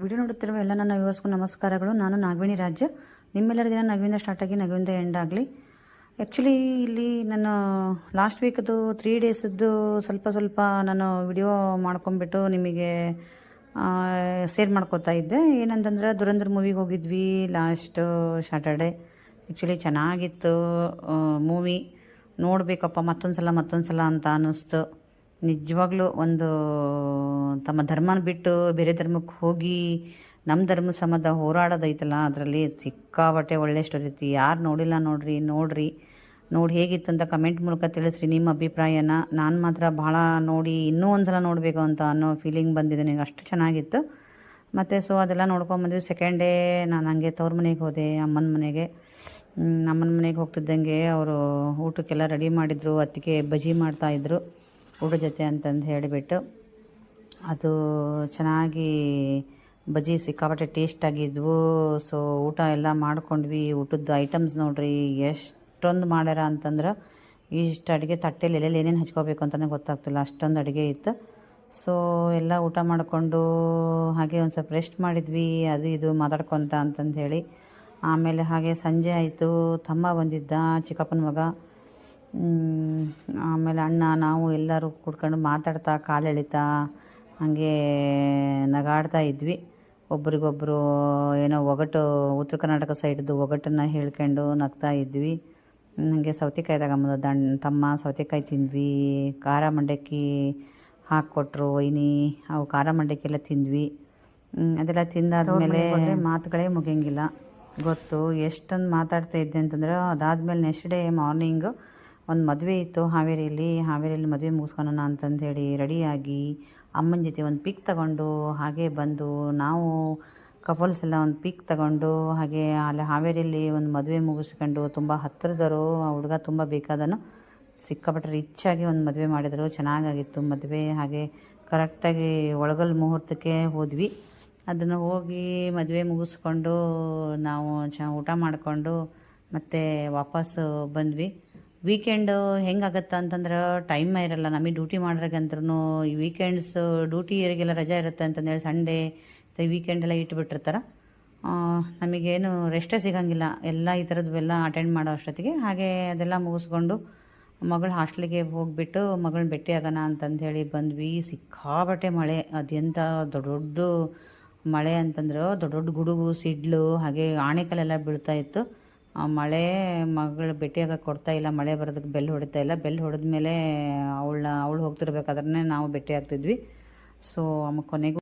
Video ನೋಡುತ್ತಿರುವ ಎಲ್ಲ ನನ್ನ ವ್ಯೂವರ್ಸ್ಗೂ ನಮಸ್ಕಾರಗಳು. ನಾನು ನಾಗವೇಣಿ ರಾಜ್ಯ. ನಿಮ್ಮೆಲ್ಲರ ದಿನ ನಗುವಿಂದ ಸ್ಟಾರ್ಟ್ ಆಗಿ ನಗುವಿಂದ ಎಂಡ್ ಆಗಲಿ. ಆ್ಯಕ್ಚುಲಿ ಇಲ್ಲಿ ನಾನು ಲಾಸ್ಟ್ ವೀಕದು 3 ಡೇಸದ್ದು ಸ್ವಲ್ಪ ನಾನು ವಿಡಿಯೋ ಮಾಡ್ಕೊಂಬಿಟ್ಟು ನಿಮಗೆ ಶೇರ್ ಮಾಡ್ಕೋತಾ ಇದ್ದೆ. ಏನಂತಂದ್ರೆ ದುರಂಧರ್ ಮೂವಿಗೆ ಹೋಗಿದ್ವಿ ಲಾಸ್ಟ್ ಸ್ಯಾಟರ್ಡೆ. ಆ್ಯಕ್ಚುಲಿ ಚೆನ್ನಾಗಿತ್ತು ಮೂವಿ. ನೋಡಬೇಕಪ್ಪ ಮತ್ತೊಂದು ಸಲ ಅಂತ ಅನ್ನಿಸ್ತು. ನಿಜವಾಗ್ಲೂ ಒಂದು ತಮ್ಮ ಧರ್ಮನ ಬಿಟ್ಟು ಬೇರೆ ಧರ್ಮಕ್ಕೆ ಹೋಗಿ ನಮ್ಮ ಧರ್ಮ ಸಂಬಂಧ ಹೋರಾಡೋದೈತಲ್ಲ, ಅದರಲ್ಲಿ ಸಿಕ್ಕಾಬಟ್ಟೆ ಒಳ್ಳೆ ಸ್ಟೋರಿ ಐತಿ. ಯಾರು ನೋಡಿಲ್ಲ ನೋಡ್ರಿ ಹೇಗಿತ್ತು ಅಂತ ಕಮೆಂಟ್ ಮೂಲಕ ತಿಳಿಸ್ರಿ ನಿಮ್ಮ ಅಭಿಪ್ರಾಯನ. ನಾನು ಮಾತ್ರ ಭಾಳ ನೋಡಿ ಇನ್ನೂ ಒಂದು ಸಲ ನೋಡಬೇಕು ಅಂತ ಅನ್ನೋ ಫೀಲಿಂಗ್ ಬಂದಿದೆ ನನಗೆ, ಅಷ್ಟು ಚೆನ್ನಾಗಿತ್ತು. ಮತ್ತು ಸೊ ಅದೆಲ್ಲ ನೋಡ್ಕೊಂಬಂದ್ವಿ. ಸೆಕೆಂಡ್ ಡೇ ನಾನು ಹಂಗೆ ತವ್ರ ಮನೆಗೆ ಹೋದೆ, ಅಮ್ಮನ ಮನೆಗೆ ಹೋಗ್ತಿದ್ದಂಗೆ ಅವರು ಊಟಕ್ಕೆಲ್ಲ ರೆಡಿ ಮಾಡಿದರು. ಅತ್ತಿಗೆ ಬಜ್ಜಿ ಮಾಡ್ತಾಯಿದ್ರು ಊಟ ಜೊತೆ ಅಂತಂದು ಹೇಳಿಬಿಟ್ಟು. ಅದು ಚೆನ್ನಾಗಿ ಬಜ್ಜಿ ಸಿಕ್ಕಾಪಟ್ಟೆ ಟೇಸ್ಟಾಗಿದ್ವು. ಸೊ ಊಟ ಎಲ್ಲ ಮಾಡ್ಕೊಂಡ್ವಿ. ಊಟದ ಐಟಮ್ಸ್ ನೋಡ್ರಿ ಎಷ್ಟೊಂದು ಮಾಡ್ಯಾರ ಅಂತಂದ್ರೆ, ಇಷ್ಟು ಅಡುಗೆ ತಟ್ಟೆಲಿ ಎಲ್ಲೆಲ್ಲಿ ಏನೇನು ಹಚ್ಕೋಬೇಕು ಅಂತಲೇ ಗೊತ್ತಾಗ್ತಿಲ್ಲ, ಅಷ್ಟೊಂದು ಅಡುಗೆ ಇತ್ತು. ಸೊ ಎಲ್ಲ ಊಟ ಮಾಡಿಕೊಂಡು ಹಾಗೆ ಒಂದು ಸ್ವಲ್ಪ ರೆಸ್ಟ್ ಮಾಡಿದ್ವಿ, ಅದು ಇದು ಮಾತಾಡ್ಕೊತ ಅಂತಂದು ಹೇಳಿ. ಆಮೇಲೆ ಹಾಗೆ ಸಂಜೆ ಆಯಿತು. ತಮ್ಮ ಬಂದಿದ್ದ, ಚಿಕ್ಕಪ್ಪನ ಮಗ, ಆಮೇಲೆ ಅಣ್ಣ, ನಾವು ಎಲ್ಲರೂ ಕೂಡ್ಕೊಂಡು ಮಾತಾಡ್ತಾ ಕಾಲು ಎಳಿತಾ ಹಾಗೆ ನಗಾಡ್ತಾ ಇದ್ವಿ. ಒಬ್ರಿಗೊಬ್ಬರು ಏನೋ ಒಗಟು, ಉತ್ತರ ಕರ್ನಾಟಕ ಸೈಡ್ದು ಒಗಟನ್ನು ಹೇಳ್ಕೊಂಡು ನಗ್ತಾ ಇದ್ವಿ. ಹಾಗೆ ಸೌತೆಕಾಯಿ ತಗೊಂಬಂದು ತಮ್ಮ ಸೌತೆಕಾಯಿ ತಿಂದ್ವಿ. ಖಾರ ಮಂಡಕ್ಕಿ ಹಾಕ್ಕೊಟ್ರು ವೈನಿ, ಅವು ಖಾರ ಮಂಡಕ್ಕಿ ಎಲ್ಲ ತಿಂದ್ವಿ. ಅದೆಲ್ಲ ತಿಂದಾದ್ಮೇಲೆ ಮಾತುಗಳೇ ಮುಗಿಯಂಗಿಲ್ಲ ಗೊತ್ತು. ಎಷ್ಟೊಂದು ಮಾತಾಡ್ತಾ ಇದ್ದೆ ಅಂತಂದ್ರೆ, ಅದಾದಮೇಲೆ ನೆಕ್ಸ್ಟ್ ಡೇ ಮಾರ್ನಿಂಗು ಒಂದು ಮದುವೆ ಇತ್ತು ಹಾವೇರಿಯಲ್ಲಿ ಮದುವೆ ಮುಗಿಸ್ಕೊಳೋಣ ಅಂತಂದೇಳಿ ರೆಡಿಯಾಗಿ ಅಮ್ಮನ ಜೊತೆ ಒಂದು ಪಿಕ್ ತಗೊಂಡು ಹಾಗೆ ಬಂದು, ನಾವು ಕಪಲ್ಸ್ ಎಲ್ಲ ಒಂದು ಪಿಕ್ ತಗೊಂಡು ಹಾಗೆ ಅಲ್ಲಿ ಹಾವೇರಿಯಲ್ಲಿ ಒಂದು ಮದುವೆ ಮುಗಿಸ್ಕೊಂಡು, ತುಂಬ ಹತ್ತಿರದವರು, ಆ ಹುಡುಗ ತುಂಬ ಬೇಕಾದನು, ಸಿಕ್ಕಾಪಟ್ಟೆ ರಿಚ್ಚಾಗಿ ಒಂದು ಮದುವೆ ಮಾಡಿದರು. ಚೆನ್ನಾಗಾಗಿತ್ತು ಮದುವೆ. ಹಾಗೆ ಕರೆಕ್ಟಾಗಿ ಒಳಗಲ್ ಮುಹೂರ್ತಕ್ಕೆ ಹೋದ್ವಿ. ಅದನ್ನು ಹೋಗಿ ಮದುವೆ ಮುಗಿಸ್ಕೊಂಡು ನಾವು ಊಟ ಮಾಡಿಕೊಂಡು ಮತ್ತೆ ವಾಪಸ್ಸು ಬಂದ್ವಿ. ವೀಕೆಂಡು ಹೆಂಗಾಗತ್ತೆ ಅಂತಂದ್ರೆ ಟೈಮೇ ಇರೋಲ್ಲ ನಮಗೆ. ಡ್ಯೂಟಿ ಮಾಡೋರಿಗಂದ್ರೂ ಈ ವೀಕೆಂಡ್ಸ್ ಡ್ಯೂಟಿಯವರಿಗೆಲ್ಲ ರಜೆ ಇರುತ್ತೆ ಅಂತಂದೇಳಿ ಸಂಡೇ ಮತ್ತು ವೀಕೆಂಡೆಲ್ಲ ಇಟ್ಬಿಟ್ಟಿರ್ತಾರೆ. ನಮಗೇನು ರೆಸ್ಟೇ ಸಿಗೋಂಗಿಲ್ಲ ಎಲ್ಲ ಈ ಥರದ್ವೆಲ್ಲ ಅಟೆಂಡ್ ಮಾಡೋ ಅಷ್ಟೊತ್ತಿಗೆ. ಹಾಗೆ ಅದೆಲ್ಲ ಮುಗಿಸ್ಕೊಂಡು ಮಗಳ ಹಾಸ್ಟೆಲಿಗೆ ಹೋಗಿಬಿಟ್ಟು ಮಗಳನ್ನ ಭೇಟಿ ಆಗೋಣ ಅಂತಂದೇಳಿ ಬಂದ್ವಿ. ಸಿಕ್ಕಾಬಟ್ಟೆ ಮಳೆ, ಅದೆಂಥ ದೊಡ್ಡ ಮಳೆ ಅಂತಂದ್ರೆ ದೊಡ್ಡ ಗುಡುಗು, ಸಿಡ್ಲು, ಹಾಗೆ ಆಣೆಕಲ್ಲೆಲ್ಲ ಬೀಳ್ತಾಯಿತ್ತು. ಮಳೆ ಮಗಳು ಭೇಟಿಯಾಗಕ್ಕೆ ಕೊಡ್ತಾಯಿಲ್ಲ, ಮಳೆ ಬರೋದಕ್ಕೆ ಬೆಲ್ ಹೊಡಿತಾ ಇಲ್ಲ. ಬೆಲ್ ಹೊಡೆದ್ಮೇಲೆ ಅವಳು ಹೋಗ್ತಿರ್ಬೇಕಾದ್ರೆ ನಾವು ಭೇಟಿ ಆಗ್ತಿದ್ವಿ. ಸೊ ಕೊನೆಗೂ